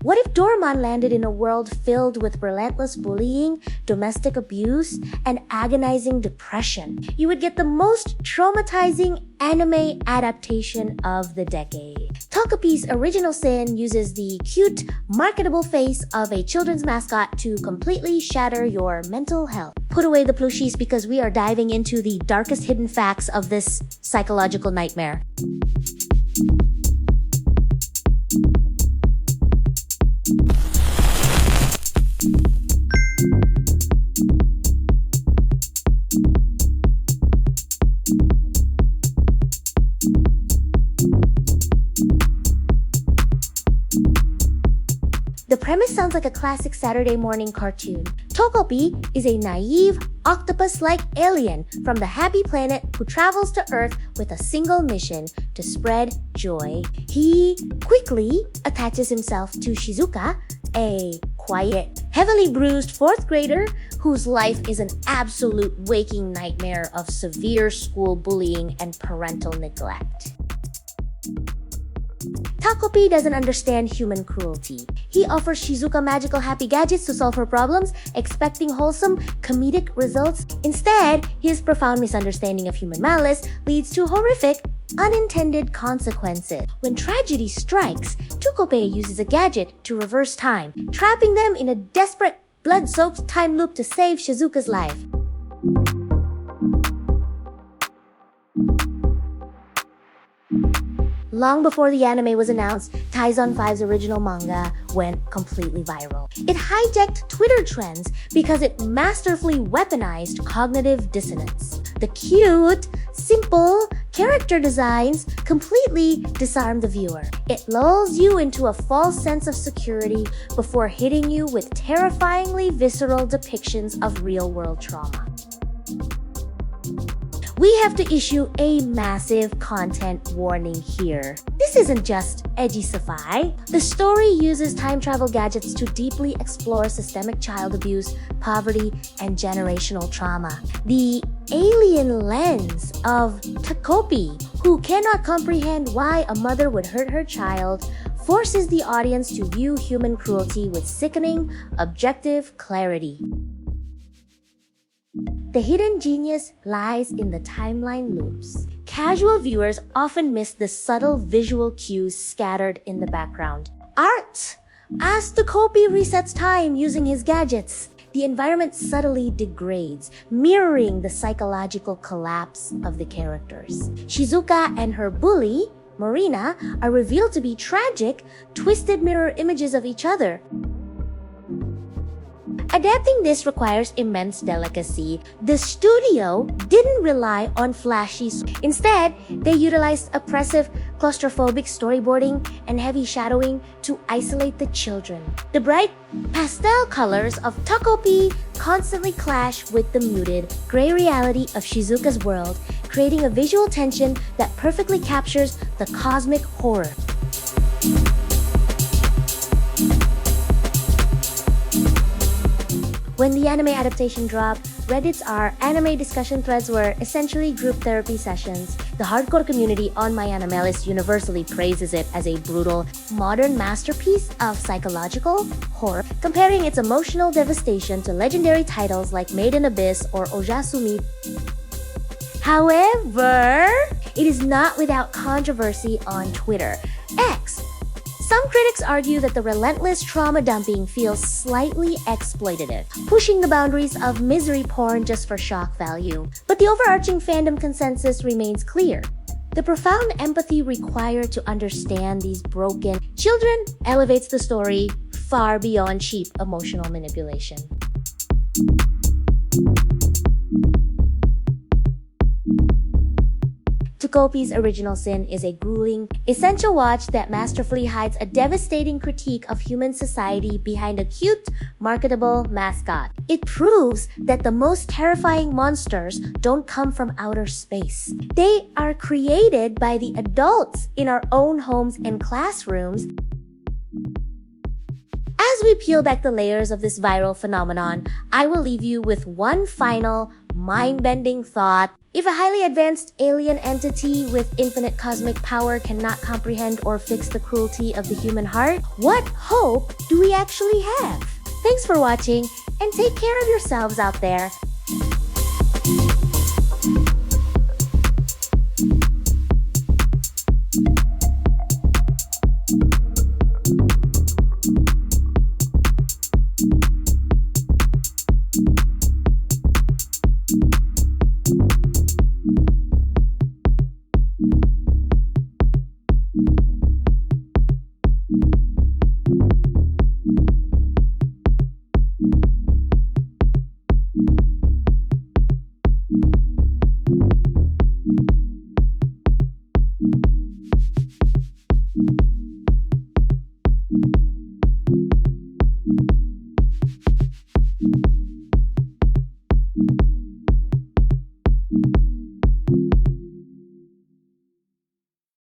What if Doraemon landed in a world filled with relentless bullying, domestic abuse, and agonizing depression? You would get the most traumatizing anime adaptation of the decade. Takopi's original sin uses the cute, marketable face of a children's mascot to completely shatter your mental health. Put away the plushies because we are diving into the darkest hidden facts of this psychological nightmare. The premise sounds like a classic Saturday morning cartoon. Takopi is a naive, octopus-like alien from the happy planet who travels to Earth with a single mission: to spread joy. He quickly attaches himself to Shizuka, a quiet, heavily bruised fourth grader whose life is an absolute waking nightmare of severe school bullying and parental neglect. Takopi doesn't understand human cruelty. He offers Shizuka magical happy gadgets to solve her problems, expecting wholesome, comedic results. Instead, his profound misunderstanding of human malice leads to horrific, unintended consequences. When tragedy strikes, Takopi uses a gadget to reverse time, trapping them in a desperate, blood-soaked time loop to save Shizuka's life. Long before the anime was announced, Taizan 5's original manga went completely viral. It hijacked Twitter trends because it masterfully weaponized cognitive dissonance. The cute, simple character designs completely disarm the viewer. It lulls you into a false sense of security before hitting you with terrifyingly visceral depictions of real-world trauma. We have to issue a massive content warning here. This isn't just edgy sci-fi. The story uses time travel gadgets to deeply explore systemic child abuse, poverty, and generational trauma. The alien lens of Takopi, who cannot comprehend why a mother would hurt her child, forces the audience to view human cruelty with sickening, objective clarity. The hidden genius lies in the timeline loops. Casual viewers often miss the subtle visual cues scattered in the background. Art! As Takopi resets time using his gadgets, the environment subtly degrades, mirroring the psychological collapse of the characters. Shizuka and her bully, Marina, are revealed to be tragic, twisted mirror images of each other. Adapting this requires immense delicacy. The studio didn't rely on flashy. Instead, they utilized oppressive, claustrophobic storyboarding and heavy shadowing to isolate the children. The bright pastel colors of Takopi constantly clash with the muted, gray reality of Shizuka's world, creating a visual tension that perfectly captures the cosmic horror. When the anime adaptation dropped, Reddit's anime discussion threads were essentially group therapy sessions. The hardcore community on malice universally praises it as a brutal, modern masterpiece of psychological horror, comparing its emotional devastation to legendary titles like Made in Abyss or Ojasumi. However, it is not without controversy on Twitter. X. Some critics argue that the relentless trauma dumping feels slightly exploitative, pushing the boundaries of misery porn just for shock value. But the overarching fandom consensus remains clear. The profound empathy required to understand these broken children elevates the story far beyond cheap emotional manipulation. Takopi's original sin is a grueling, essential watch that masterfully hides a devastating critique of human society behind a cute, marketable mascot. It proves that the most terrifying monsters don't come from outer space. They are created by the adults in our own homes and classrooms. As we peel back the layers of this viral phenomenon, I will leave you with one final, mind-bending thought. If a highly advanced alien entity with infinite cosmic power cannot comprehend or fix the cruelty of the human heart, what hope do we actually have? Thanks for watching, and take care of yourselves out there.